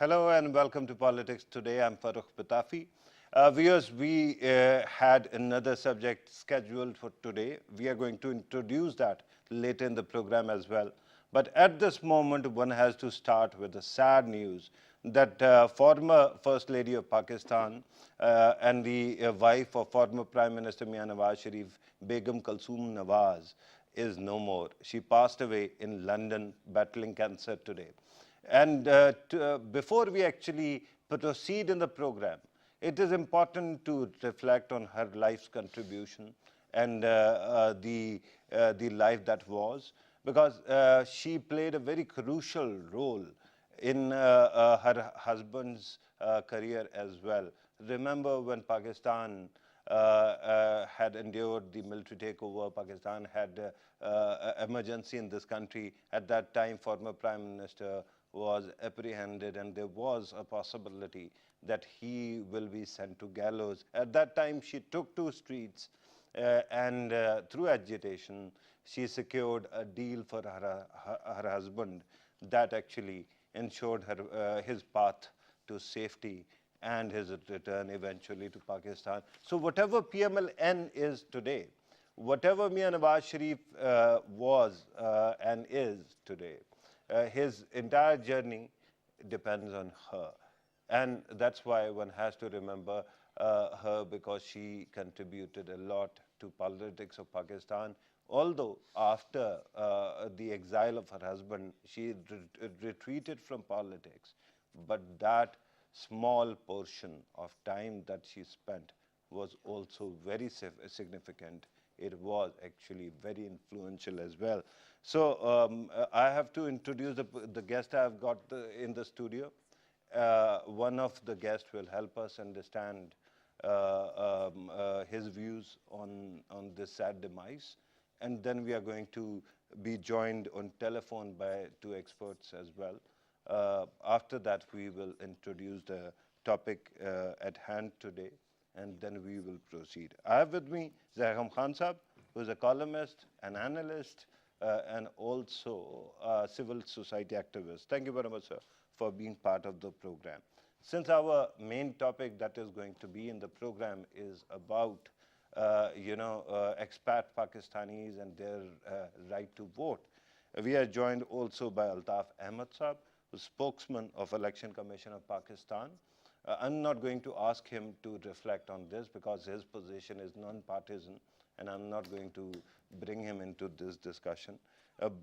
Hello and welcome to Politics Today. I'm Farooq Patafi. Viewers, we had another subject scheduled for today. We are going to introduce that later in the program as well. But at this moment, one has to start with the sad news that former First Lady of Pakistan and the wife of former Prime Minister Mian Nawaz Sharif, Begum Kalsoom Nawaz, is no more. She passed away in London battling cancer today. And before we actually proceed in the program, it is important to reflect on her life's contribution and the life that was, because she played a very crucial role in her husband's career as well. Remember when Pakistan had endured the military takeover, Pakistan had emergency in this country. At that time, former Prime Minister was apprehended and there was a possibility that he will be sent to gallows. At that time, she took to streets and through agitation, she secured a deal for her husband that actually ensured her, his path to safety and his return eventually to Pakistan. So whatever PMLN is today, whatever Mian Nawaz Sharif was and is today, his entire journey depends on her. And that's why one has to remember her, because she contributed a lot to politics of Pakistan. Although after the exile of her husband, she retreated from politics. But that small portion of time that she spent was also very significant. It was actually very influential as well. So I have to introduce the guest I've got in the studio. One of the guests will help us understand his views on this sad demise. And then we are going to be joined on telephone by two experts as well. After that, we will introduce the topic at hand today, and then we will proceed. I have with me Zaigham Khan Sahab, who is a columnist, an analyst, and also a civil society activist. Thank you very much, sir, for being part of the program. Since our main topic that is going to be in the program is about expat Pakistanis and their right to vote, we are joined also by Altaf Ahmad Sahab, who's spokesman of Election Commission of Pakistan. I'm not going to ask him to reflect on this because his position is non-partisan, and I'm not going to bring him into this discussion.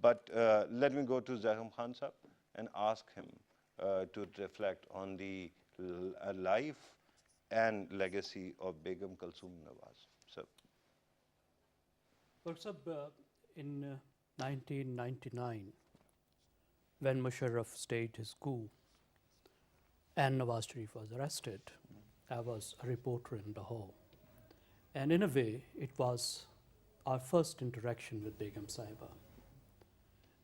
But let me go to Zaigham Khan Sahab and ask him to reflect on the life and legacy of Begum Kalsoom Nawaz. So, in 1999, when Musharraf staged his coup and Nawaz Sharif was arrested, I was a reporter in Lahore. And in a way, it was our first interaction with Begum Sahiba.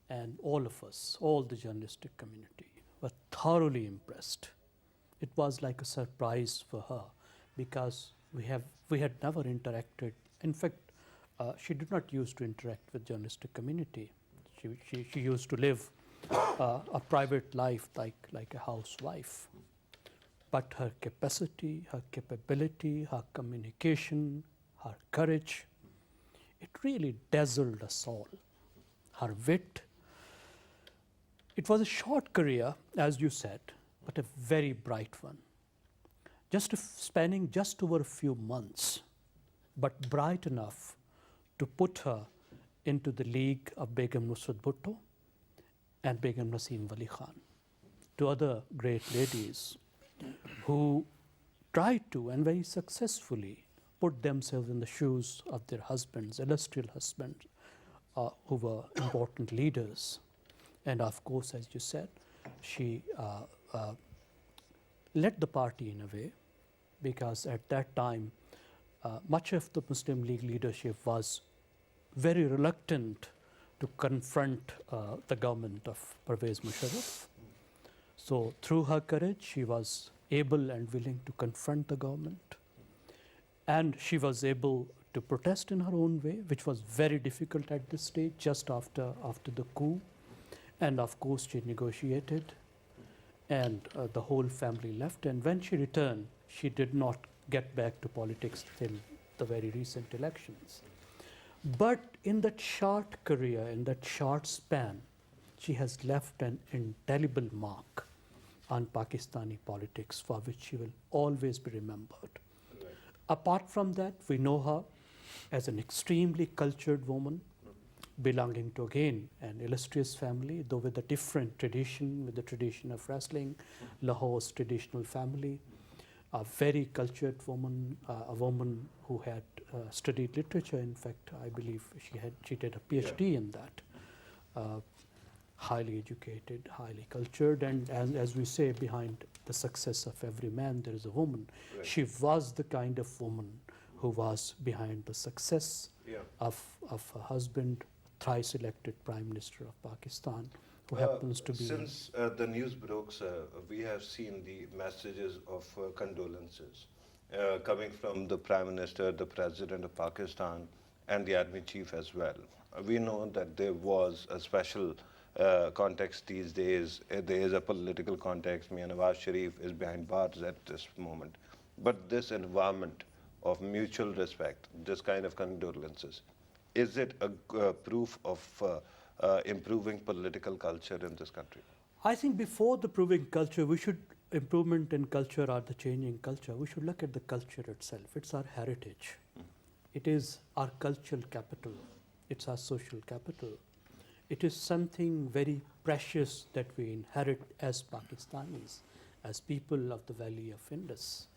And all of us, all the journalistic community, were thoroughly impressed. It was like a surprise for her because we had never interacted. In fact, she did not used to interact with journalistic community. She used to live a private life like a housewife. But her capacity, her capability, her communication, her courage, it really dazzled us all. Her wit. It was a short career, as you said, but a very bright one. Spanning just over a few months, but bright enough to put her into the league of Begum Nusrat Bhutto and Begum Naseem Wali Khan, two other great ladies who tried to and very successfully put themselves in the shoes of their husbands, illustrious husbands, who were important leaders. And of course, as you said, she led the party in a way, because at that time, much of the Muslim League leadership was very reluctant to confront the government of Pervez Musharraf. So through her courage, she was able and willing to confront the government. And she was able to protest in her own way, which was very difficult at this stage, just after the coup. And of course, she negotiated and the whole family left. And when she returned, she did not get back to politics till the very recent elections. But in that short career, in that short span, she has left an indelible mark on Pakistani politics for which she will always be remembered. Right. Apart from that, we know her as an extremely cultured woman, belonging to, again, an illustrious family, though with a different tradition, with the tradition of wrestling, Lahore's traditional family, a very cultured woman, a woman who had studied literature. In fact, I believe she did a PhD in that. Highly educated, highly cultured, and as we say, behind the success of every man, there is a woman. Right. She was the kind of woman who was behind the success of her husband, thrice elected Prime Minister of Pakistan, who happens to be... Since the news broke, sir, we have seen the messages of condolences coming from the Prime Minister, the President of Pakistan, and the Army Chief as well. We know that there was a special context these days. There is a political context. Mian Nawaz Sharif is behind bars at this moment. But this environment of mutual respect, this kind of condolences, is it a proof of improving political culture in this country? I think before the proving culture, improvement in culture or the changing culture, we should look at the culture itself. It's our heritage. It is our cultural capital. It's our social capital. It is something very precious that we inherit as Pakistanis, as people of the Valley of Indus,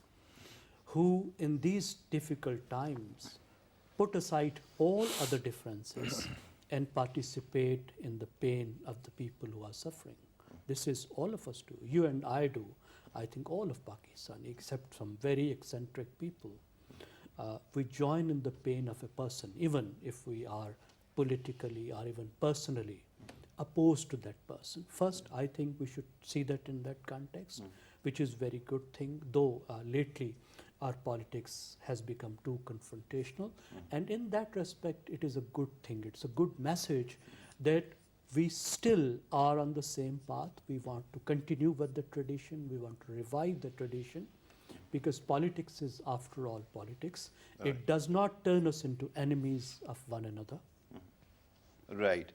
who in these difficult times put aside all other differences and participate in the pain of the people who are suffering. This is all of us do. You and I do. I think all of Pakistan, except some very eccentric people. We join in the pain of a person, even if we are politically or even personally opposed to that person. First, I think we should see that in that context, which is very good thing, though lately our politics has become too confrontational. And in that respect, it is a good thing. It's a good message that we still are on the same path. We want to continue with the tradition. We want to revive the tradition, because politics is, after all, politics. Right. It does not turn us into enemies of one another. Right.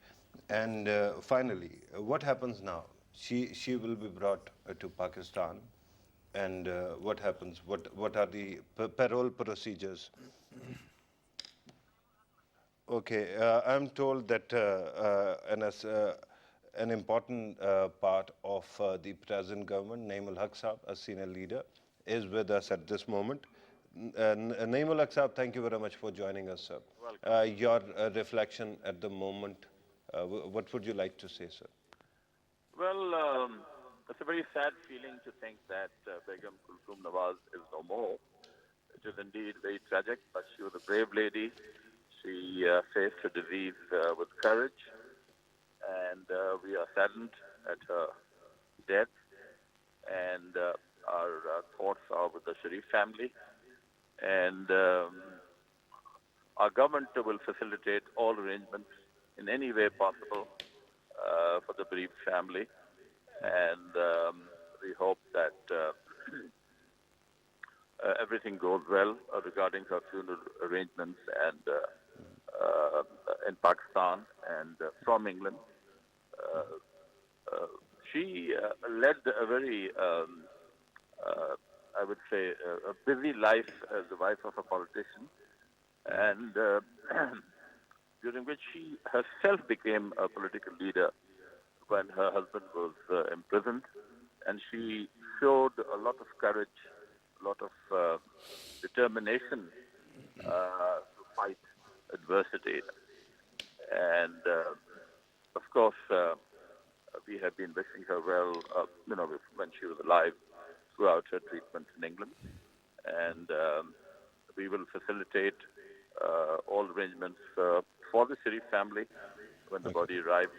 And finally, what happens now? She will be brought to Pakistan. And what happens? What are the parole procedures? Okay, I'm told that an important part of the present government, Naim Haq Saab, a senior leader, is with us at this moment. Naim Haq Saab, thank you very much for joining us, sir. Welcome. Your reflection at the moment, what would you like to say, sir? Well, it's a very sad feeling to think that Begum Kalsoom Nawaz is no more. It is indeed very tragic, but she was a brave lady. She faced her disease with courage, and we are saddened at her death. And our thoughts are with the Sharif family. And our government will facilitate all arrangements in any way possible for the bereaved family. And we hope that everything goes well regarding her funeral arrangements and in Pakistan and from England. She led a very, I would say, a busy life as the wife of a politician, and during which she herself became a political leader when her husband was imprisoned, and she showed a lot of courage, a lot of determination to fight adversity. And of course, we have been wishing her well, when she was alive, throughout her treatment in England. And we will facilitate all arrangements for the Sharif family when the body arrives.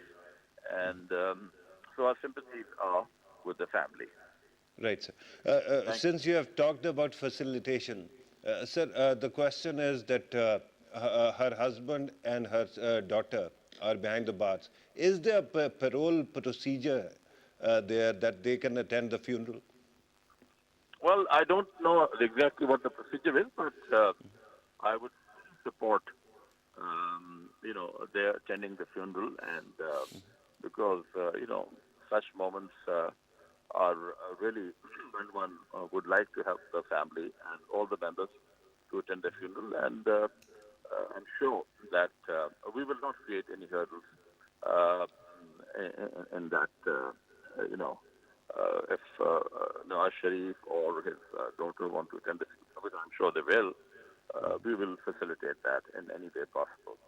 And so our sympathies are with the family. Right, sir. Since you have talked about facilitation, sir, the question is that her husband and her daughter are behind the bars. Is there a parole procedure there that they can attend the funeral? Well, I don't know exactly what the procedure is, but I would support, their attending the funeral, and because such moments are really when one would like to have the family and all the members to attend the funeral, and I'm sure that we will not create any hurdles uh, in that, if Nawaz Sharif or his daughter want to attend the funeral, which I'm sure they will, we will facilitate that in any way possible.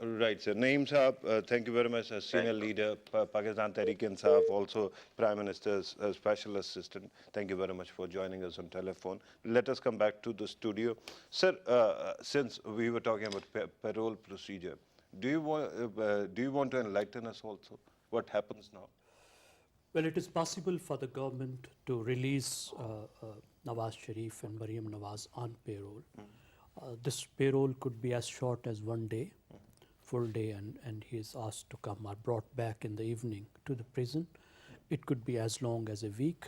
Right, sir. Naeem Saab, thank you very much. As senior Thank you. leader, Pakistan Tehreek-e-Insaf, also Prime Minister's special assistant. Thank you very much for joining us on telephone. Let us come back to the studio. Sir, since we were talking about parole procedure, do you want to enlighten us also? What happens now? Well, it is possible for the government to release Nawaz Sharif and Maryam Nawaz on payroll. This payroll could be as short as 1 day, full day, and he is asked to come or brought back in the evening to the prison. It could be as long as a week,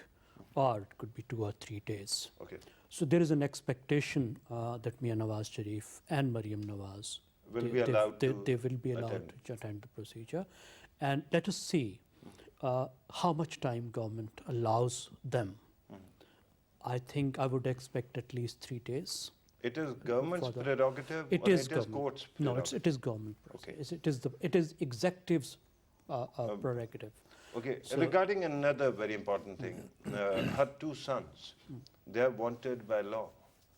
or it could be 2 or 3 days. Okay. So there is an expectation that Mia Nawaz Sharif and Maryam Nawaz Will be allowed to they will be allowed attend. to attend the procedure, and let us see how much time government allows them. I think I would expect at least 3 days. It is government's For the- prerogative It or is it is government. court's No, prerogative? it is government process. It is executive's prerogative. Okay, So- regarding another very important thing, her 2 sons, they are wanted by law.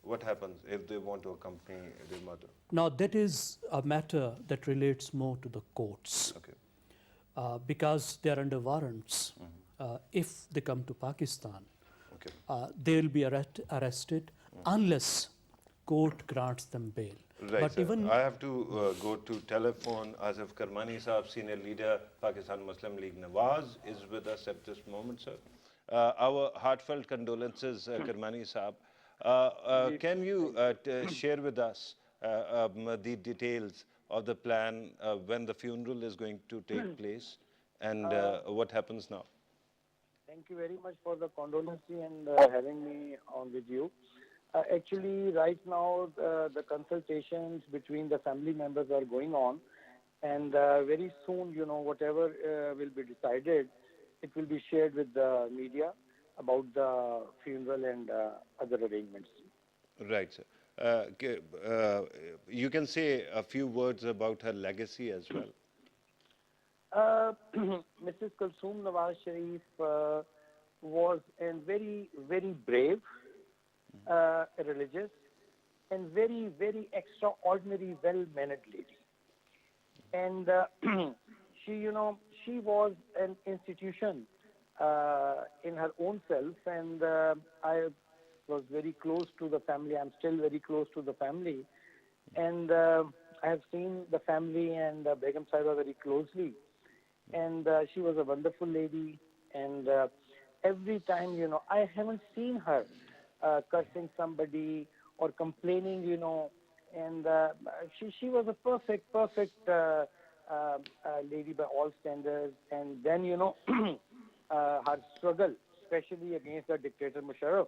What happens if they want to accompany their mother? Now that is a matter that relates more to the courts. Okay. Because they are under warrants. If they come to Pakistan, Okay. they will be arrested unless court grants them bail. Right, But sir. even I have to go to telephone. Asif Karmani Saab, senior leader, Pakistan Muslim League Nawaz, is with us at this moment, sir. Our heartfelt condolences, Karmani Saab. Can you share with us the details of the plan when the funeral is going to take place and what happens now? Thank you very much for the condolence and having me on with you. Actually, right now, the consultations between the family members are going on, and very soon, whatever will be decided, it will be shared with the media about the funeral and other arrangements. Right, sir. You can say a few words about her legacy as well. Mrs. Kalsoom Nawaz Sharif was a very, very brave, religious, and very, very extraordinary, well-mannered lady. And she was an institution in her own self, and I was very close to the family. I'm still very close to the family, and I have seen the family and Begum Sahiba very closely. And she was a wonderful lady, and every time, I haven't seen her cursing somebody or complaining, and she was a perfect lady by all standards. And then, her struggle, especially against the dictator Musharraf,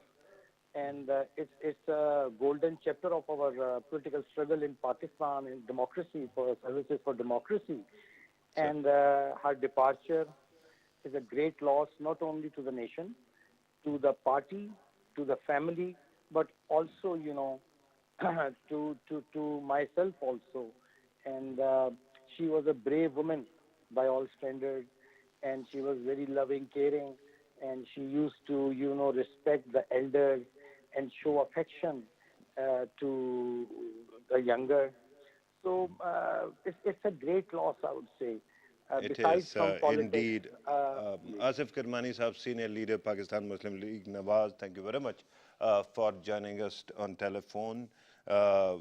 and it's a golden chapter of our political struggle in Pakistan in democracy, for services for democracy. And her departure is a great loss, not only to the nation, to the party, to the family, but also, to myself also. And she was a brave woman by all standards, and she was very loving, caring, and she used to, respect the elders and show affection to the younger. So it's a great loss, I would say. It Besides is from politics, indeed. Asif Karmani Sahab, senior leader, Pakistan Muslim League Nawaz, thank you very much for joining us on telephone.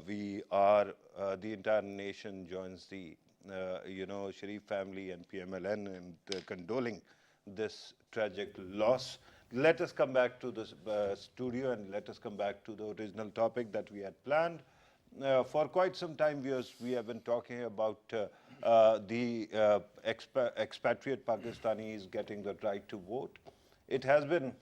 We are, the entire nation joins the, Sharif family and PMLN in condoling this tragic loss. Let us come back to the studio and let us come back to the original topic that we had planned. For quite some time, viewers, we have been talking about the expatriate Pakistanis getting the right to vote. It has been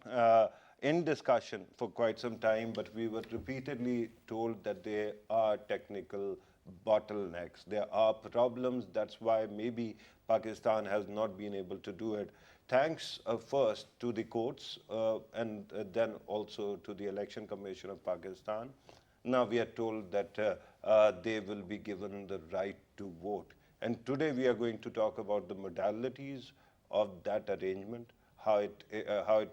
in discussion for quite some time, but we were repeatedly told that there are technical bottlenecks. There are problems. That's why maybe Pakistan has not been able to do it. Thanks first to the courts and then also to the Election Commission of Pakistan. Now we are told that they will be given the right to vote. And today we are going to talk about the modalities of that arrangement, how it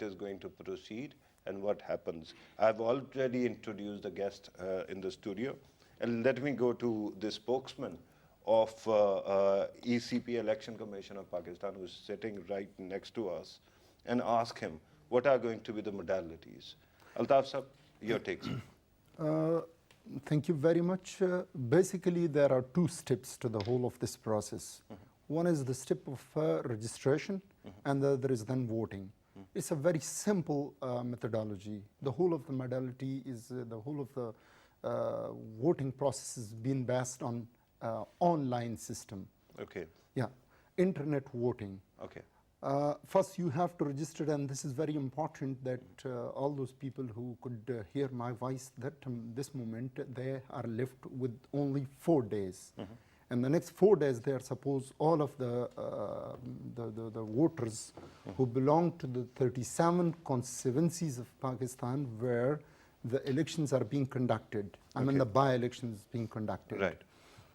is going to proceed and what happens. I've already introduced the guest in the studio. And let me go to the spokesman of ECP, Election Commission of Pakistan, who's sitting right next to us, and ask him what are going to be the modalities. Altaf sir, your takes. Thank you very much. Basically, there are two steps to the whole of this process. One is the step of registration, and the other is then voting. It's a very simple methodology. The whole of the modality is the whole of the voting process has been based on online system. Okay. Yeah, internet voting. Okay. First, you have to register, and this is very important that all those people who could hear my voice, that this moment they are left with only 4 days. And the next 4 days, they are supposed all of the voters who belong to the 37 constituencies of Pakistan where the elections are being conducted. I mean, the by-elections being conducted. Right.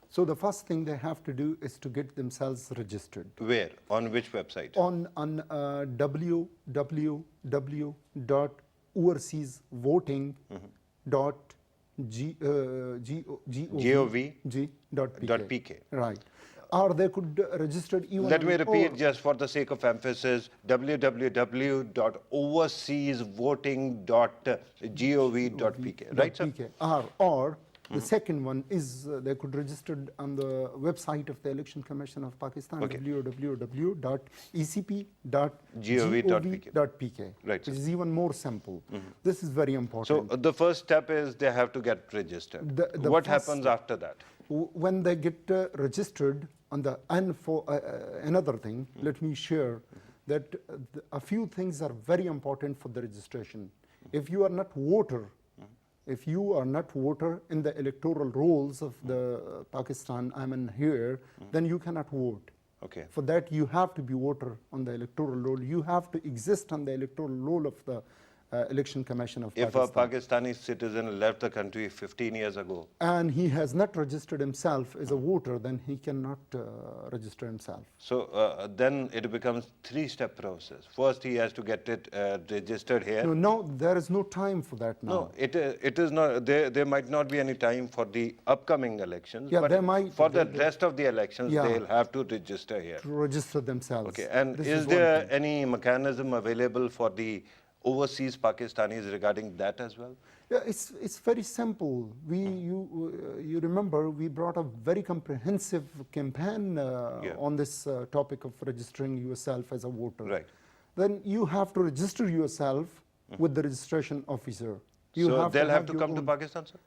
So the first thing they have to do is to get themselves registered. Where? On which website? On www.overseasvoting.gov.pk. Right. Or they could register even. Let me repeat just for the sake of emphasis, www.overseasvoting.gov.pk. Right, sir? Or the second one is they could register on the website of the Election Commission of Pakistan, www.ecp.gov.pk. Right, which is even more simple. This is very important. So the first step is they have to get registered. What happens after that? When they get registered, and for another thing, let me share that a few things are very important for the registration. If you are not voter, if you are not voter in the electoral rolls of the Pakistan, I mean here, then you cannot vote. Okay. For that, you have to be voter on the electoral roll. You have to exist on the electoral roll of the Election Commission of Pakistan. If a Pakistani citizen left the country 15 years ago, and he has not registered himself as a voter, then he cannot register himself. So then it becomes 3-step process. First, he has to get it registered here. No, there is no time for that now. No, it is not. There might not be any time for the upcoming elections. Yeah, but there might. For the rest of the elections, Yeah. they'll have to register here. To register themselves. Okay. And This is one there thing. any mechanism available for the overseas Pakistanis regarding that as well? Yeah, it's very simple. You remember we brought a very comprehensive campaign on this topic of registering yourself as a voter. Right. Then you have to register yourself with the registration officer. So they'll have to come to Pakistan, sir?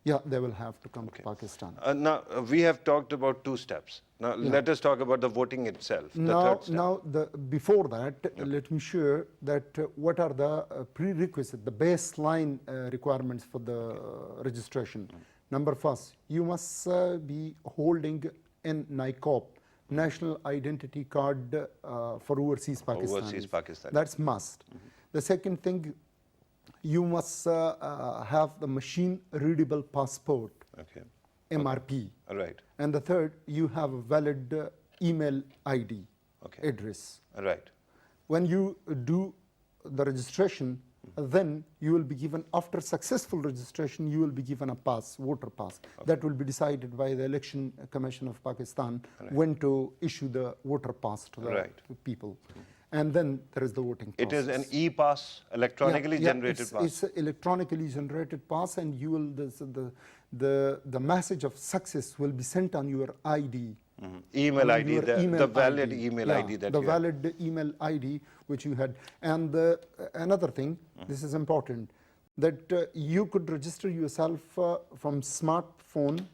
Yeah, they will have to come to Pakistan. Now, we have talked about 2 steps. Now, let us talk about the voting itself, the third step. Before that, let me share that what are the prerequisites, the baseline requirements for the registration. Number first, you must be holding an NICOP, National Identity Card for overseas Pakistanis. Overseas Pakistanis. That's must. The second thing, you must have the machine readable passport, Okay. MRP. Right. And the third, you have a valid email ID address. Right. When you do the registration, then you will be given, after successful registration, you will be given a pass, voter pass. That will be decided by the Election Commission of Pakistan when to issue the voter pass to the people. And then there is the voting process. It is an e-pass, electronically generated pass. It's an electronically generated pass, and you will the message of success will be sent on your ID. Email ID, the valid email ID that you have. The valid email ID which you had. And another thing, this is important, that you could register yourself from smartphone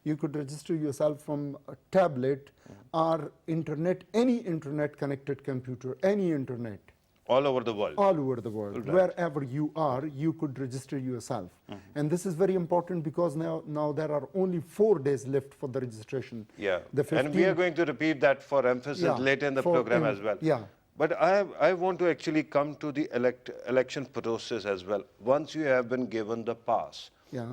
You could register yourself from a tablet or internet, any internet connected computer, any internet. All over the world. All over the world. Right. Wherever you are, you could register yourself. And this is very important because now there are only 4 days left for the registration. Yeah. The And we are 15th going to repeat that for emphasis Yeah, later in the for program in- as well. yeah. But I want to actually come to the election process as well. Once you have been given the pass, Yeah.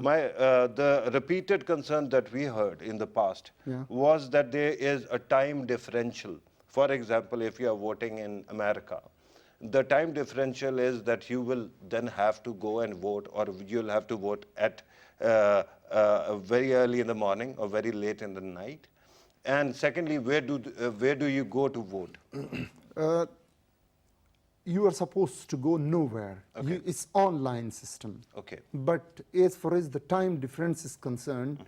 the repeated concern that we heard in the past Yeah. was that there is a time differential. For example, if you are voting in America, the time differential is that you will then have to go and vote, or you'll have to vote at very early in the morning or very late in the night. And secondly, where do you go to vote? You are supposed to go nowhere. Okay. It's online system. Okay. But as far as the time difference is concerned,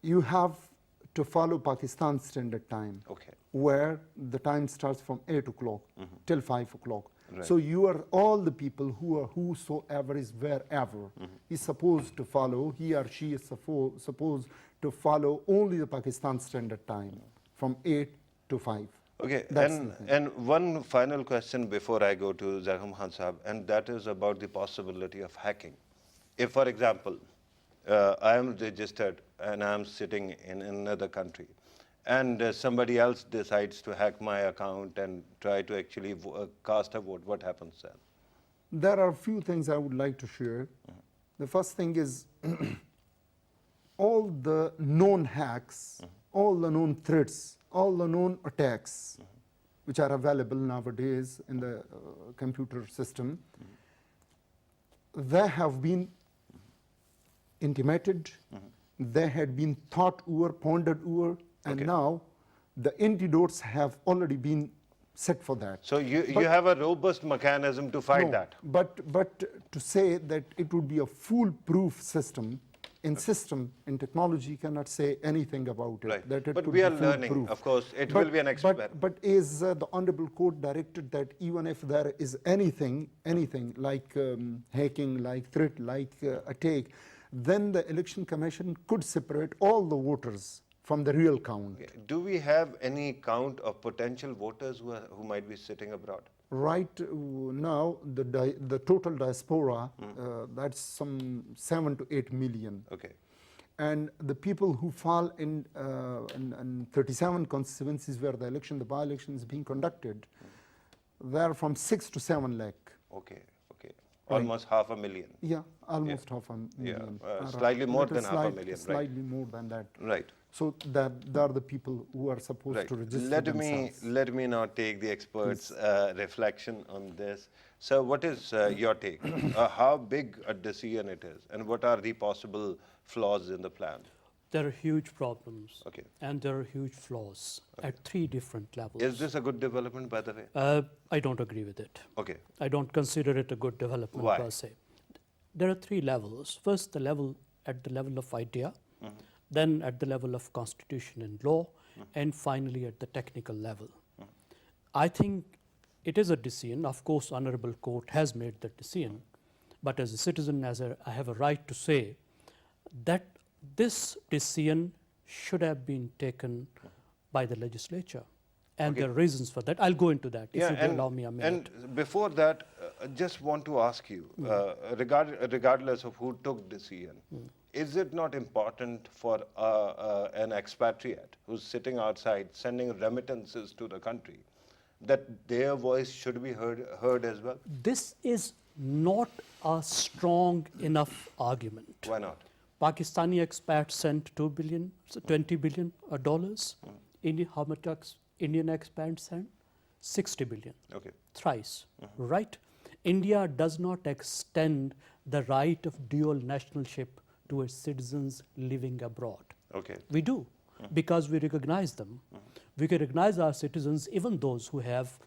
you have to follow Pakistan Standard Time, Okay. where the time starts from 8 o'clock till 5 o'clock. Right. So you are all the people whosoever is wherever is supposed to follow, he or she is supposed to follow only the Pakistan Standard Time from 8 to 5. Okay, That's the thing. and one final question before I go to Zaigham Khan Sahab, and that is about the possibility of hacking. If, for example, I am registered and I am sitting in another country, and somebody else decides to hack my account and try to actually cast a vote, what happens then? There are a few things I would like to share. The first thing is all the known hacks, all the known threats, all the known attacks which are available nowadays in the computer system, they have been intimated, they had been thought over, pondered over, and Okay. now the antidotes have already been set for that. So you But- have a robust mechanism to fight No, that. But to say that it would be a foolproof system, in technology cannot say anything about it. Right. That it But could we be are learning, foolproof. of course. It will be an experiment. But is the Honorable Court directed that even if there is anything like hacking, like threat, like attack, then the Election Commission could separate all the voters from the real count. Okay. Do we have any count of potential voters who might be sitting abroad? Right now, the total diaspora, that's some 7 to 8 million. Okay. And the people who fall in 37 constituencies where the by-election is being conducted, they're from 6 to 7 lakh. Okay. Okay. Almost 500,000. Yeah, almost half a million. Or slightly more little than half a million, right. Slightly more than that. Right. So that they are the people who are supposed Right. to register themselves. Let me now take the experts' reflection on this. So, what is your take? How big a decision it is, and what are the possible flaws in the plan? There are huge problems. Okay. And there are huge flaws at 3 different levels. Is this a good development, by the way? I don't agree with it. Okay. I don't consider it a good development Why? per se. There are 3 levels. First, at the level of idea, then at the level of constitution and law, and finally at the technical level. I think it is a decision. Of course, Honorable Court has made that decision, but as a citizen, I have a right to say that this decision should have been taken by the legislature. And there are reasons for that. I'll go into that if you allow me a minute. And before that, just want to ask you, regardless of who took decision, is it not important for an expatriate who's sitting outside sending remittances to the country that their voice should be heard as well? This is not a strong enough argument. Why not? Pakistani expats sent $20 billion dollars. How much Indian expats sent? 60 billion. Okay. Thrice, right? India does not extend the right of dual nationalship to its citizens living abroad. Okay. We do, because we recognize them. We can recognize our citizens, even those who have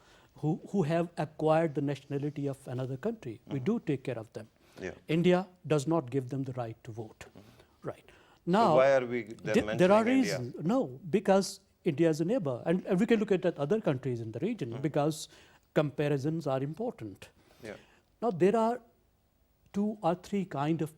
acquired the nationality of another country. We do take care of them. Yeah. India does not give them the right to vote. Right. Now, So why are we then there are mentioning India? reasons. No, because India is a neighbor. And we can look at other countries in the region because comparisons are important. Yeah. Now, there are 2 or 3 kind of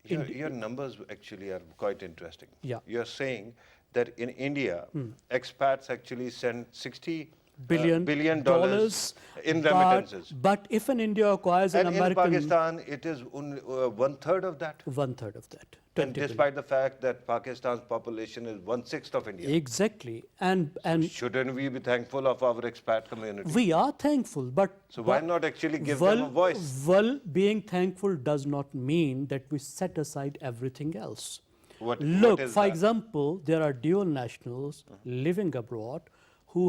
Your numbers actually are quite interesting. Yeah. You're saying that in India, expats actually send 60 billion billion dollars in remittances. But if an India acquires an And in American, Pakistan, it is only one-third of that. 1/3 of that. And 20 billion. despite the fact that Pakistan's population is 1/6 of India. Exactly. And Shouldn't we be thankful of our expat community? we are thankful, but So why but not actually give them a voice? Well, being thankful does not mean that we set aside everything else. What Look, is for that? example, there are dual nationals living abroad who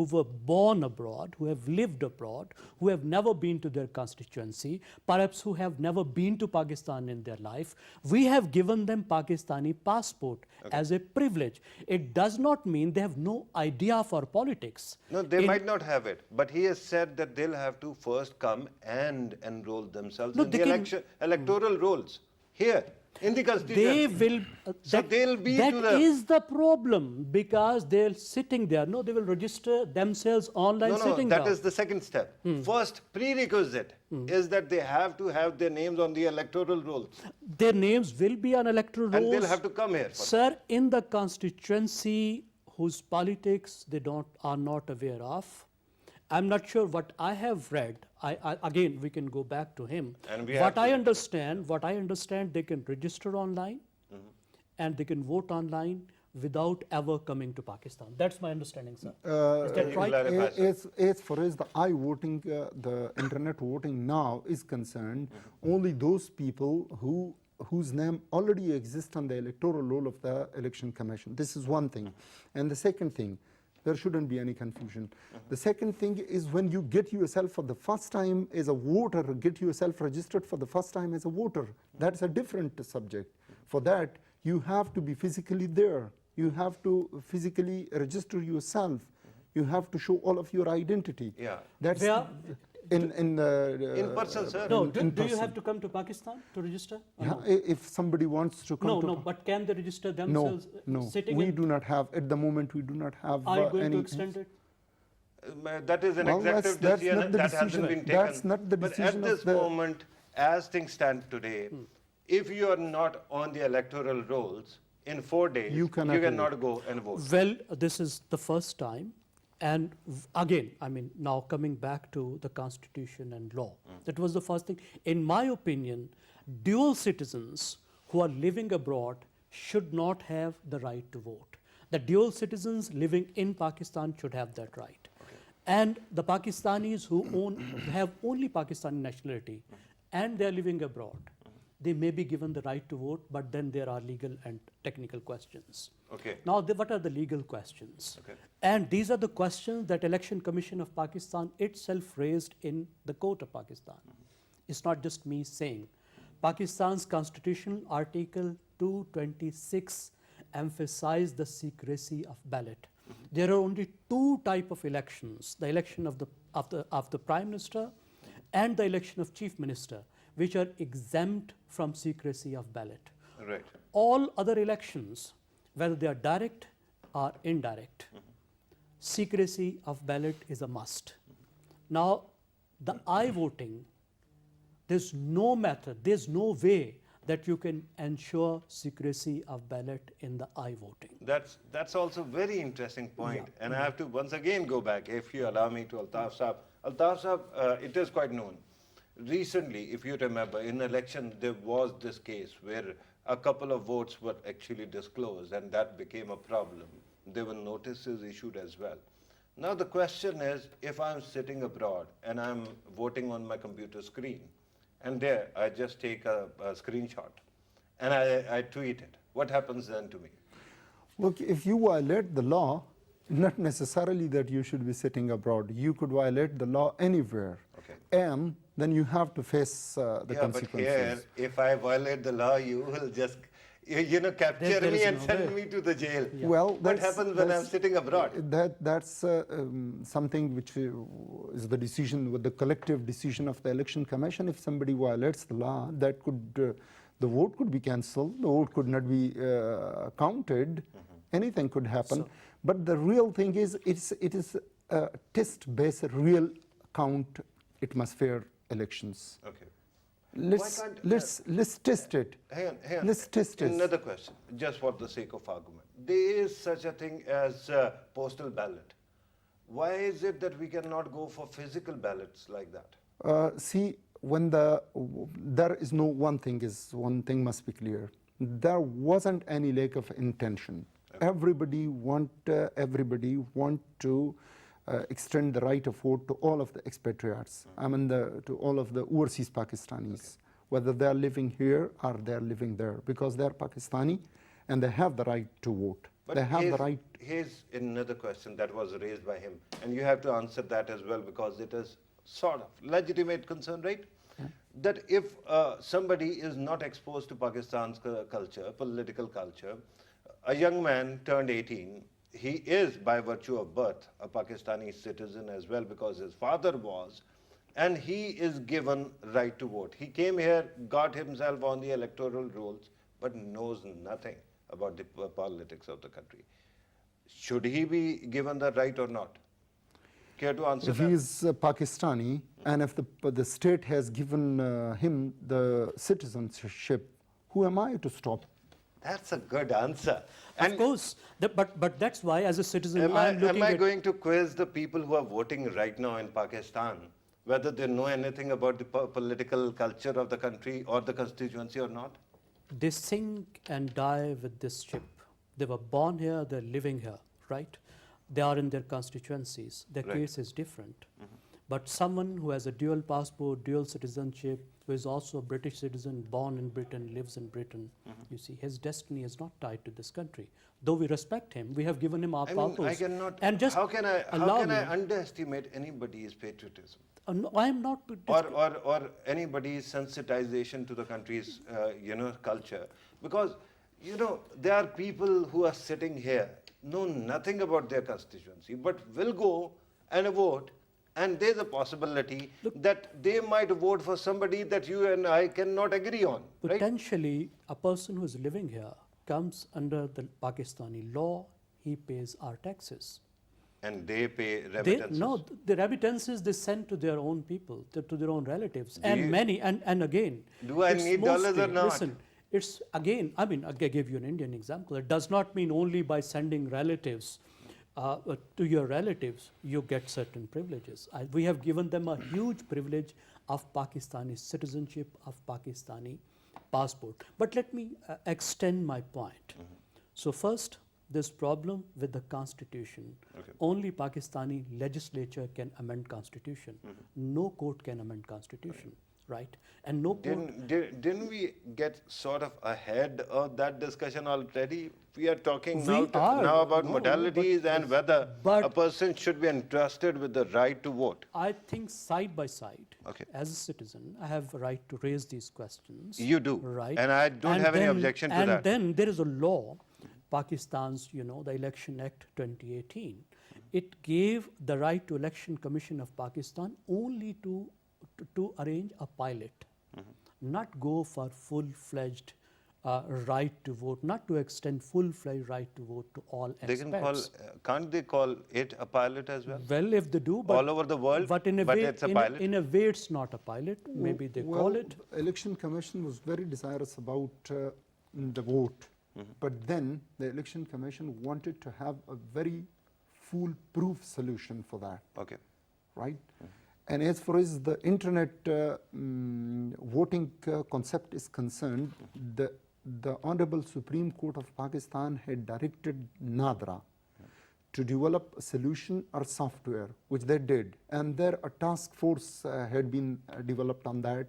were born abroad, who have lived abroad, who have never been to their constituency, perhaps who have never been to Pakistan in their life. We have given them Pakistani passport as a privilege. It does not mean they have no idea for politics. No, they might not have it, but he has said that they'll have to first come and enroll themselves No, in they the can- electoral rolls here in the constituency. They will. So they'll be that to the- is the problem, because they're sitting there. No, they will register themselves online No, sitting that down. is the second step. First prerequisite is that they have to have their names on the electoral rolls. Their names will be on electoral rolls. And they'll have to come here. For Sir, in the constituency whose politics they are not aware of, I'm not sure what I have read. Again, we can go back to him. And we What have I understand, they can register online and they can vote online without ever coming to Pakistan. That's my understanding, sir. Is that you right? clarify, sir? As far as the voting, the internet voting now is concerned, only those people whose name already exists on the electoral roll of the election commission. This is one thing. And the second thing, there shouldn't be any confusion. The second thing is, when you get yourself for the first time as a voter, get yourself registered for the first time as a voter, that's a different subject. For that, you have to be physically there. You have to physically register yourself. You have to show all of your identity. Yeah. That's Where- in person, sir. No, in do you person. have to come to Pakistan to register? Or Yeah, no? if somebody wants to come No, to no, but can they register no, themselves no, sitting we in? do not have, at the moment we do not have Are you going any. to extend it? That is an Well, executive that's decision not the that hasn't decision. been taken. That's not the but decision at of this the- moment, as things stand today, if you are not on the electoral rolls, in 4 days, You cannot go and vote. Well, this is the first time. And again, I mean, now coming back to the Constitution and law, that was the first thing. In my opinion, dual citizens who are living abroad should not have the right to vote. The dual citizens living in Pakistan should have that right. And the Pakistanis who have only Pakistani nationality and they're living abroad, they may be given the right to vote, but then there are legal and technical questions. Okay. Now, what are the legal questions? Okay. And these are the questions that Election Commission of Pakistan itself raised in the court of Pakistan. It's not just me saying. Pakistan's constitutional article 226 emphasized the secrecy of ballot. There are only two types of elections: the election of the Prime Minister and the election of Chief Minister, which are exempt from secrecy of ballot. Right. All other elections, whether they are direct or indirect, secrecy of ballot is a must. Now, the I-voting, there's no method, there's no way that you can ensure secrecy of ballot in the I-voting. That's also very interesting point. And I have to once again go back, if you allow me, to Altaf Saab. Altaf Saab, it is quite known. Recently, if you remember, in election, there was this case where a couple of votes were actually disclosed, and that became a problem. There were notices issued as well. Now the question is, if I'm sitting abroad and I'm voting on my computer screen, and there I just take a screenshot and I tweet it, what happens then to me? Look, if you violate the law, not necessarily that you should be sitting abroad. You could violate the law anywhere. Okay. And then you have to face the Yeah, but consequences. here, if I violate the law, you will just, capture there me is and no send way. me to the jail. Well, What that's- happens when I'm that's- sitting abroad? That's something which is the decision, with the collective decision of the election commission. If somebody violates the law, that could, the vote could be cancelled, the vote could not be counted, anything could happen. But the real thing is, it is a test-based real count atmosphere elections. Okay. let's test it. Hang on. Let's test it. Another question, just for the sake of argument. There is such a thing as postal ballot. Why is it that we cannot go for physical ballots like that? See, when there is no one thing must be clear. There wasn't any lack of intention. Okay. Everybody want to extend the right of vote to all of the expatriates. I mean, to all of the overseas Pakistanis, whether they are living here or they are living there, because they are Pakistani and they have the right to vote. But they have the right. Here's another question that was raised by him, and you have to answer that as well, because it is sort of legitimate concern, right? Yeah. That if somebody is not exposed to Pakistan's culture, political culture, a young man turned 18, he is by virtue of birth a Pakistani citizen as well, because his father was, and he is given right to vote. He came here, got himself on the electoral rolls, but knows nothing about the politics of the country. Should he be given the right or not? Care to answer if that? He is Pakistani, and if the state has given him the citizenship, who am I to stop? That's a good answer. Of course, but that's why, as a citizen, am I going to quiz the people who are voting right now in Pakistan, whether they know anything about the political culture of the country or the constituency or not? They sink and die with this ship. They were born here, they're living here, right? They are in their constituencies. Their case is different. But someone who has a dual passport, dual citizenship, who is also a British citizen, born in Britain, lives in Britain, you see, his destiny is not tied to this country. Though we respect him, we have given him our purpose. I cannot. And just how can I underestimate anybody's patriotism? No, I am not. Or anybody's sensitization to the country's culture, because there are people who are sitting here, know nothing about their constituency, but will go and vote, and there's a possibility that they might vote for somebody that you and I cannot agree on. Potentially, right? a person who is living here comes under the Pakistani law. He pays our taxes. And they pay remittances? The remittances they send to their own people, to their own relatives. And again, do I need dollars or not? Listen, it's again, I mean, I gave you an Indian example. It does not mean only by sending relatives to your relatives, you get certain privileges. We have given them a huge privilege of Pakistani citizenship, of Pakistani passport. But let me extend my point. So first, this problem with the constitution. Only Pakistani legislature can amend constitution. No court can amend constitution, right? And no court. Didn't we get sort of ahead of that discussion already? We are talking now about modalities and whether a person should be entrusted with the right to vote. I think side by side, as a citizen, I have a right to raise these questions. You do, right? And I don't have any objection to that. And then there is a law, Pakistan's, the Election Act 2018. It gave the right to Election Commission of Pakistan only to arrange a pilot, not go for full-fledged right to vote, not to extend full-fledged right to vote to all expats. Can't they call it a pilot as well? Well, if they do, but all over the world, but it's a pilot? In a way, it's not a pilot. Maybe they call it. Election Commission was very desirous about the vote, but then the Election Commission wanted to have a very foolproof solution for that. Right? And as far as the internet voting concept is concerned, the Honorable Supreme Court of Pakistan had directed NADRA to develop a solution or software, which they did. And there a task force had been developed on that.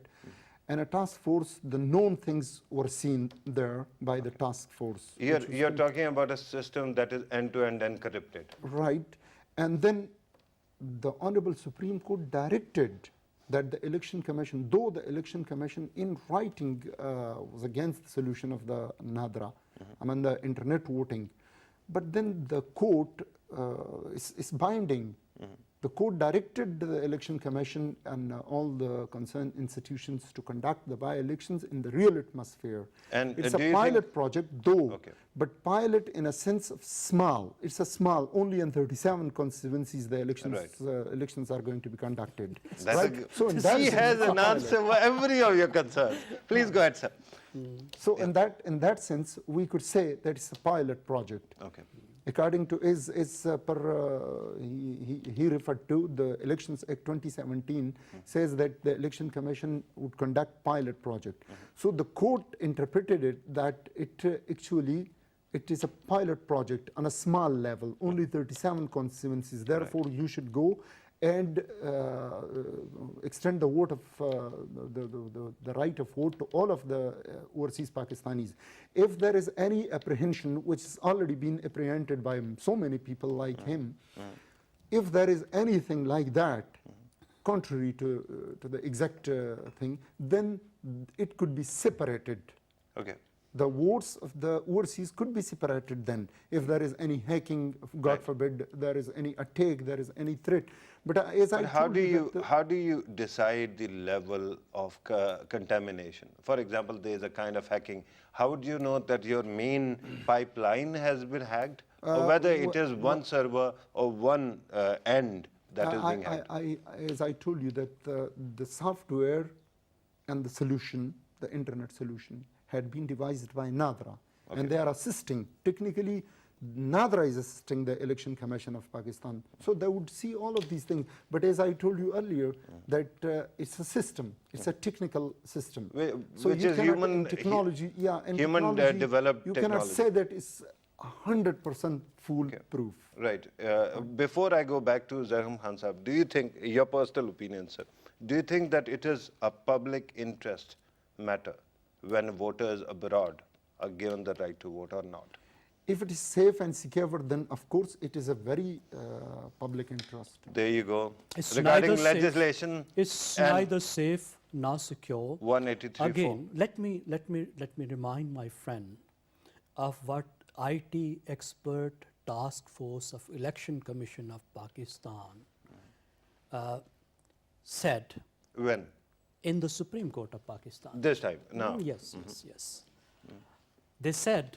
And a task force, the known things were seen there by the task force. You're talking about a system that is end-to-end encrypted. Right. And then the Honorable Supreme Court directed that the Election Commission, though the Election Commission in writing was against the solution of the NADRA, I mean the internet voting, but then the court is binding The court directed the Election Commission and all the concerned institutions to conduct the by-elections in the real atmosphere. And it's do a you pilot think- project, though, Okay. but pilot in a sense of small. It's a small, only in 37 constituencies the elections, Right. Elections are going to be conducted. That's right? So in that he sense, has it's a an pilot. answer for every of your concerns. Please go ahead, sir. So in that sense, we could say that it's a pilot project. Okay. According to he referred to the Elections Act 2017 says that the Election Commission would conduct pilot project. So the court interpreted it that actually it is a pilot project on a small level, only 37 constituencies. Therefore, you should go and extend the vote of the right of vote to all of the overseas Pakistanis. If there is any apprehension, which has already been apprehended by so many people like him, if there is anything like that, contrary to the exact thing, then it could be separated. Okay. The votes of the overseas could be separated then. If there is any hacking, God forbid, there is any attack, there is any threat. But as I How told do you, you that how do you decide the level of contamination? For example, there is a kind of hacking. How would you know that your main pipeline has been hacked, or whether it is one server or one end that is being hacked? as I told you, that the software and the solution, the internet solution, had been devised by NADRA, and they are assisting. Technically, NADRA is assisting the Election Commission of Pakistan. So they would see all of these things. But as I told you earlier, that it's a system. It's a technical system. So Which you is cannot, human, in technology, in human technology, developed you technology. cannot say that it's 100% foolproof. Right. Before I go back to Zaigham Khan Sahab, do you think, your personal opinion, sir, do you think that it is a public interest matter when voters abroad are given the right to vote or not? If it is safe and secure, then of course it is a very public interest. There you go. It's Regarding neither safe- legislation, It's and neither safe nor secure. 183.4. Again, let me remind my friend of what IT expert task force of Election Commission of Pakistan said When? in the Supreme Court of Pakistan. This time, now. Yes. They said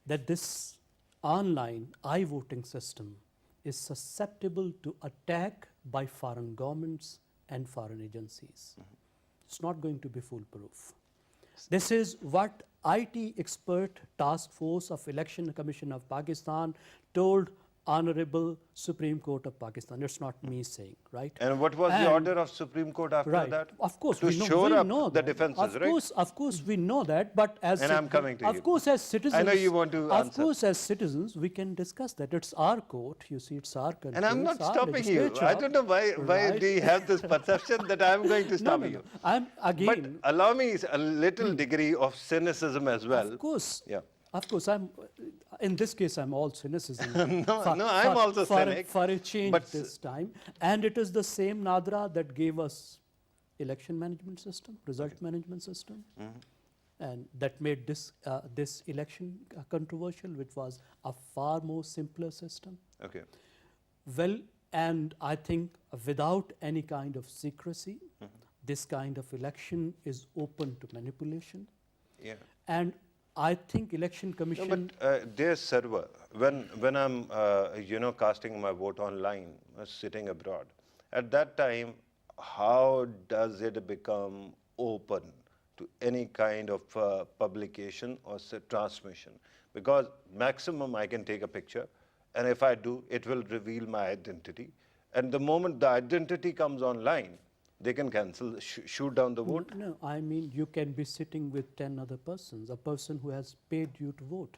that this online I-voting system is susceptible to attack by foreign governments and foreign agencies. It's not going to be foolproof. This is what IT expert task force of Election Commission of Pakistan told Honorable Supreme Court of Pakistan. It's not me saying, right? And what was the And- order of Supreme Court after Right. that? Of course, to we know, shore we up know the that. defenses, right? Of course, we know that. But as And I'm coming to of you. course, as citizens, I know you want to Of answer. course, as citizens, we can discuss that. It's our court. You see, it's our country. And I'm not it's our stopping you. I legislature, don't know why right? do you have this perception that I'm going to stop you? I'm But again. allow me a little degree of cynicism as well. Of course. Yeah. Of course, in this case, I'm all cynicism. No, I'm also cynic, For a change but this time. And it is the same NADRA that gave us election management system, result management system. And that made this election controversial, which was a far more simpler system. Okay. Well, and I think without any kind of secrecy, this kind of election is open to manipulation. Yeah. And I think Election No, Commission. but their server, when I'm casting my vote online, sitting abroad, at that time, how does it become open to any kind of publication or transmission? Because maximum I can take a picture, and if I do, it will reveal my identity. And the moment the identity comes online, they can cancel, shoot down the vote. No, I mean you can be sitting with 10 other persons, a person who has paid you to vote.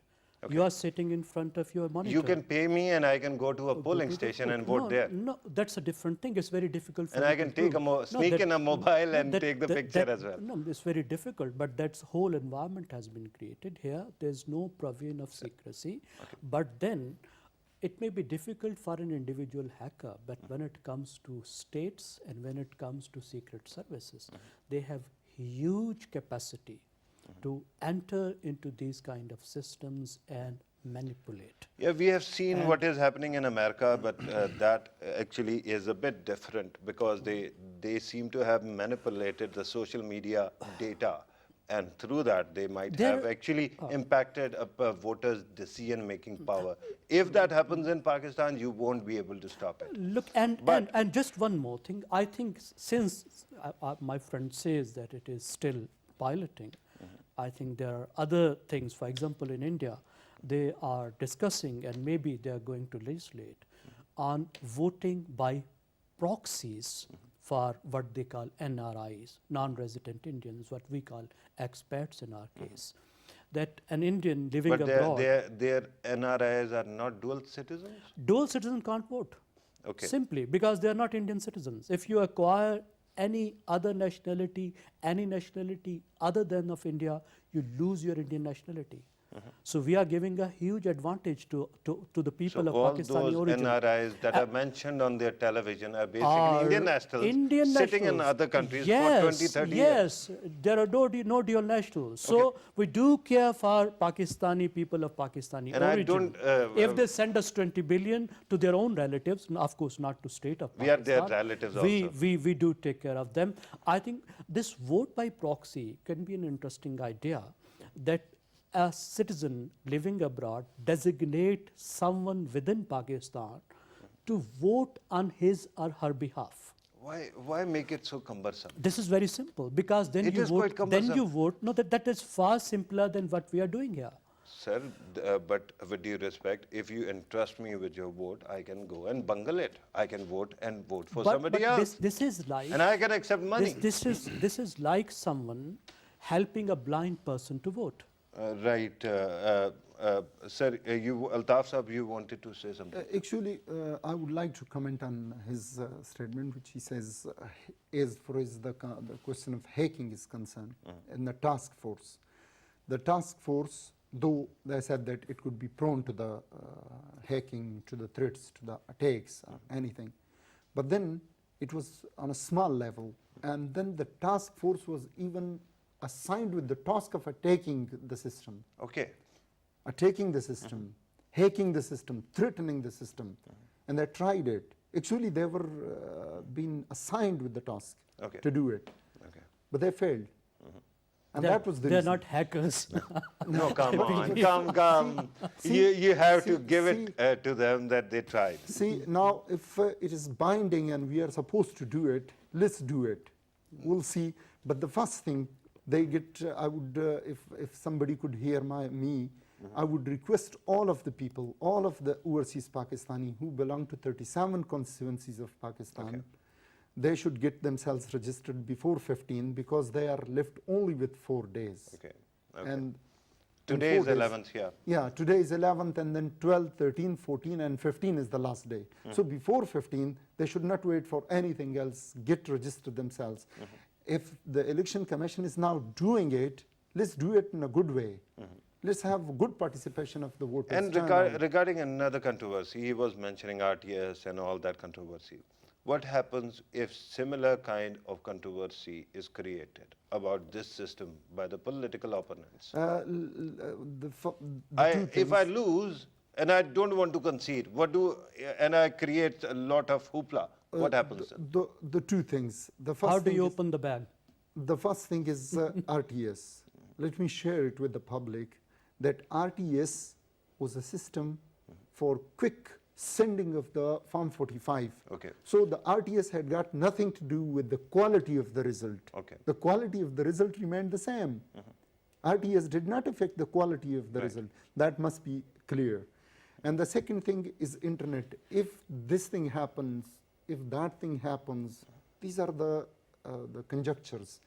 You are sitting in front of your monitor. You can pay me and I can go to a polling to station and vote. vote there. No, that's a different thing. It's very difficult for And you I can to take prove. sneak in a mobile and that- take the that- picture that- as well. No, it's very difficult, but that whole environment has been created here. There's no provision of secrecy. But then it may be difficult for an individual hacker, but when it comes to states and when it comes to secret services, they have huge capacity to enter into these kind of systems and manipulate. Yeah, we have seen what is happening in America, but that actually is a bit different because they seem to have manipulated the social media data, and through that they might There- have actually impacted a voters' decision-making power. If that happens in Pakistan, you won't be able to stop it. Look, But- and just one more thing. I think since my friend says that it is still piloting, I think there are other things. For example, in India, they are discussing and maybe they are going to legislate on voting by proxies for what they call NRIs, non-resident Indians, what we call expats in our case. That an Indian living But abroad, their NRIs are not dual citizens? dual citizen can't vote. Okay. Simply because they are not Indian citizens. If you acquire any other nationality, any nationality other than of India, you lose your Indian nationality. So we are giving a huge advantage to the people So of all Pakistani those origin. NRIs that are mentioned on their television are basically Are Indian nationals Indian sitting in nationals. other countries Yes, for 20, 30 years. yes, there are no dual nationals. So we do care for Pakistani people of Pakistani And I origin. don't, If they send us 20 billion to their own relatives, of course not to state of We are Pakistan, their relatives we, also. we do take care of them. I think this vote by proxy can be an interesting idea, that a citizen living abroad designate someone within Pakistan to vote on his or her behalf. Why make it so cumbersome? This is very simple because then It you is vote. quite Then you cumbersome. vote. No, that is far simpler than what we are doing here. Sir, but with due respect, if you entrust me with your vote, I can go and bungle it. I can vote and vote for somebody else. This is like And I can accept money. This is like someone helping a blind person to vote. Right. Sir, you, Altaf Sahab, you wanted to say something. Actually, I would like to comment on his statement, which he says, as far as the question of hacking is concerned, in the task force. The task force, though they said that it could be prone to the hacking, to the threats, to the attacks, anything, but then it was on a small level, and then the task force was even assigned with the task of attacking the system. Okay. Attacking the system, hacking the system, threatening the system, and they tried it. Actually, they were being assigned with the task to do it, but they failed. And that was the They're reason. not hackers. No, come on, come. You have to give it to them that they tried. See, now if it is binding and we are supposed to do it, let's do it. We'll see. But the first thing they get, I would, if somebody could hear me, I would request all of the people, all of the overseas Pakistani who belong to 37 constituencies of Pakistan, they should get themselves registered before 15 because they are left only with 4 days. And today is 4 days, 11th here. Yeah, today is 11th, and then 12, 13, 14, and 15 is the last day. So before 15, they should not wait for anything else, get registered themselves. If the Election Commission is now doing it, let's do it in a good way. Let's have good participation of the voters. And regarding another controversy, he was mentioning RTS and all that controversy. What happens if similar kind of controversy is created about this system by the political opponents? If I lose and I don't want to concede, and I create a lot of hoopla, what happens then? The two things. The first How do thing you is- open the bag? The first thing is RTS. Let me share it with the public that RTS was a system for quick sending of the Form 45. So the RTS had got nothing to do with the quality of the result. The quality of the result remained the same. RTS did not affect the quality of the result. That must be clear. And the second thing is internet. If this thing happens, if that thing happens, these are the conjectures.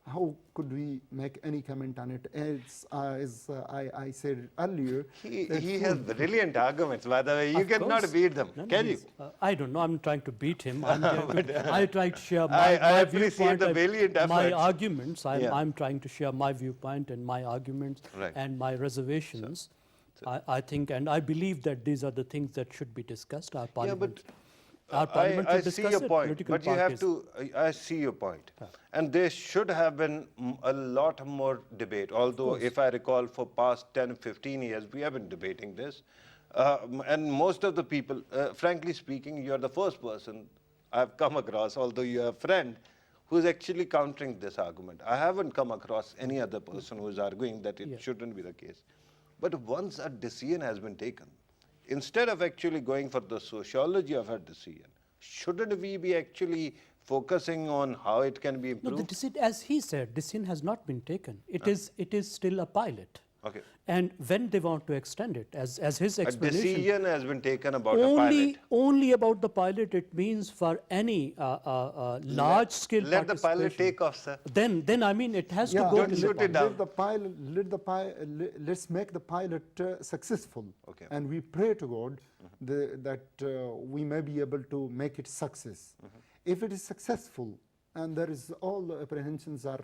How could we make any comment on it? As I said earlier, he has brilliant arguments, by the way. You cannot beat them, can you? I don't know. I'm trying to beat him. I try to share I my appreciate viewpoint, the valiant my efforts. arguments. I'm trying to share my viewpoint and my arguments and my reservations. I think and I believe that these are the things that should be discussed. Our parliament. Our parliament I should see discuss your it, point, political but you have parties. to, I see your point. And there should have been a lot more debate, although if I recall for past 10, 15 years, we have been debating this. And most of the people, frankly speaking, you're the first person I've come across, although you're a friend, who's actually countering this argument. I haven't come across any other person who is arguing that it shouldn't be the case. But once a decision has been taken, instead of actually going for the sociology of a decision, shouldn't we be actually focusing on how it can be No, improved? the decision, as he said, decision has not been taken. It is still a pilot. Okay. And when they want to extend it, as his A explanation, decision has been taken about a pilot. only about the pilot, it means for any large-scale Let the pilot participation. take off, sir. Then I mean, it has to Yeah, go Don't to shoot the it down. let's make the pilot successful. Okay. And we pray to God that we may be able to make it success. If it is successful and there is all the apprehensions are,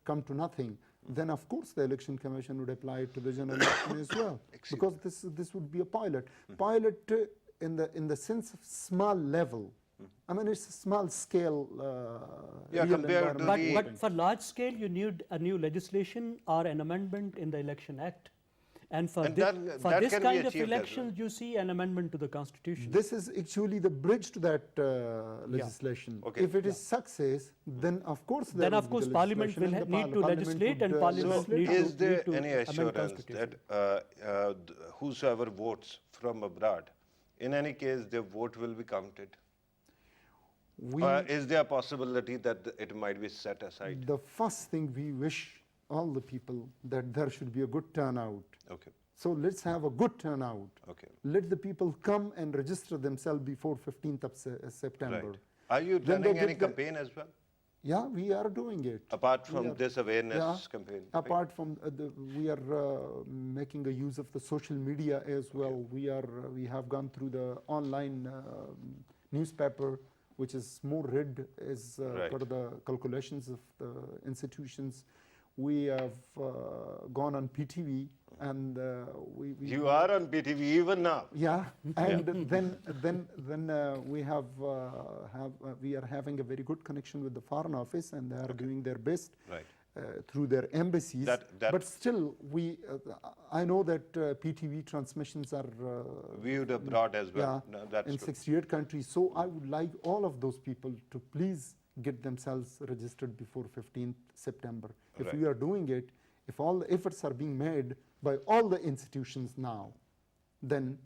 come to nothing, then of course the election commission would apply it to the general election as well, because this would be a pilot. Pilot in the sense of small level. I mean, it's a small scale. Yeah, real compared to environment. But for large scale, you need a new legislation or an amendment in the Election Act. And for And this, that this can be kind of achieved as well. elections, you see an amendment to the Constitution. This is actually the bridge to that legislation. Okay. If it is success, then of course there Then of will be course the Parliament will legislation and need the to Parliament legislate would, and Parliament So need is to, there need to any amend assurance Constitution. that whosoever votes from abroad, in any case, their vote will be counted? we, Is there a possibility that it might be set aside? the first thing we wish all the people that there should be a good turnout. Okay, So let's have a good turnout. okay, Let the people come and register themselves before 15th of September. right. Are you Then they running any get the- campaign as well, Yeah, we are doing it. apart from are- this awareness Yeah, campaign? apart from we are making a use of the social media as well. We have gone through the online newspaper, which is more read as Right. per the calculations of the institutions. We have gone on PTV, and we You are on PTV even now. yeah, and then we are having a very good connection with the Foreign Office, and they are doing their best Right. through their embassies. That- but still, I know that PTV transmissions are Viewed abroad as well. yeah, No, that's in true. 68 countries. So I would like all of those people to please get themselves registered before 15th September. If Right. we are doing it, if all the efforts are being made by all the institutions now, then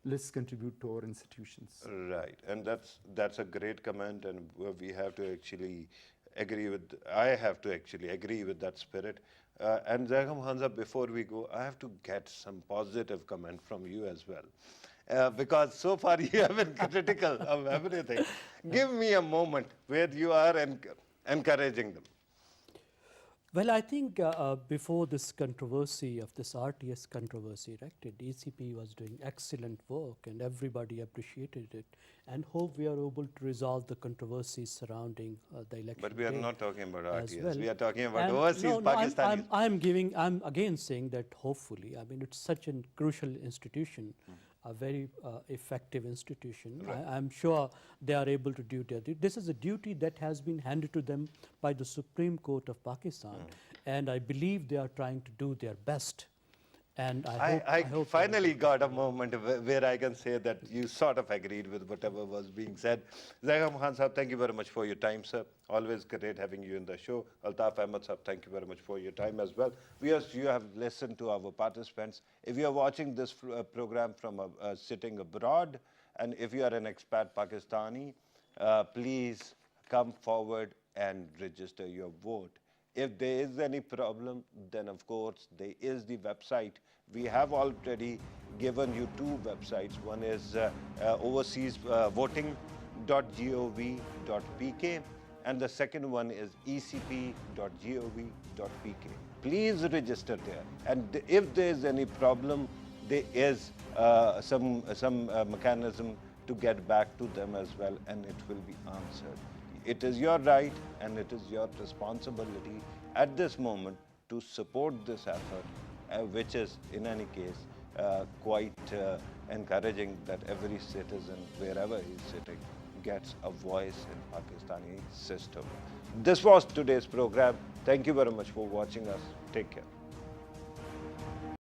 let's contribute to our institutions. Right, and that's a great comment, and we have to actually agree with. I have to actually agree with that spirit. And Zaigham Hamza, before we go, I have to get some positive comment from you as well, because so far you have been critical of everything. Give me a moment where you are encouraging them. Well, I think before this controversy of this RTS controversy erected, ECP was doing excellent work and everybody appreciated it, and hope we are able to resolve the controversies surrounding the election. But we are day not talking about as RTS. well. We are talking about And overseas no, Pakistanis. I'm again saying that hopefully, I mean, it's such a crucial institution, a very effective institution. I'm sure they are able to do that. This is a duty that has been handed to them by the Supreme Court of Pakistan, and I believe they are trying to do their best. And I hope finally got a moment where I can say that you sort of agreed with whatever was being said. Zaigham Khan Sahab, thank you very much for your time, sir. Always great having you in the show. Altaf Ahmad Sahab, thank you very much for your time as well. Viewers, you have listened to our participants. If you are watching this program from sitting abroad, and if you are an expat Pakistani, please come forward and register your vote. If there is any problem, then of course there is the website. We have already given you two websites. One is overseasvoting.gov.pk and the second one is ecp.gov.pk. Please register there. And if there is any problem, there is some mechanism to get back to them as well, and it will be answered. It is your right and it is your responsibility at this moment to support this effort, which is, in any case, quite encouraging that every citizen, wherever he's sitting, gets a voice in Pakistani system. This was today's program. Thank you very much for watching us. Take care.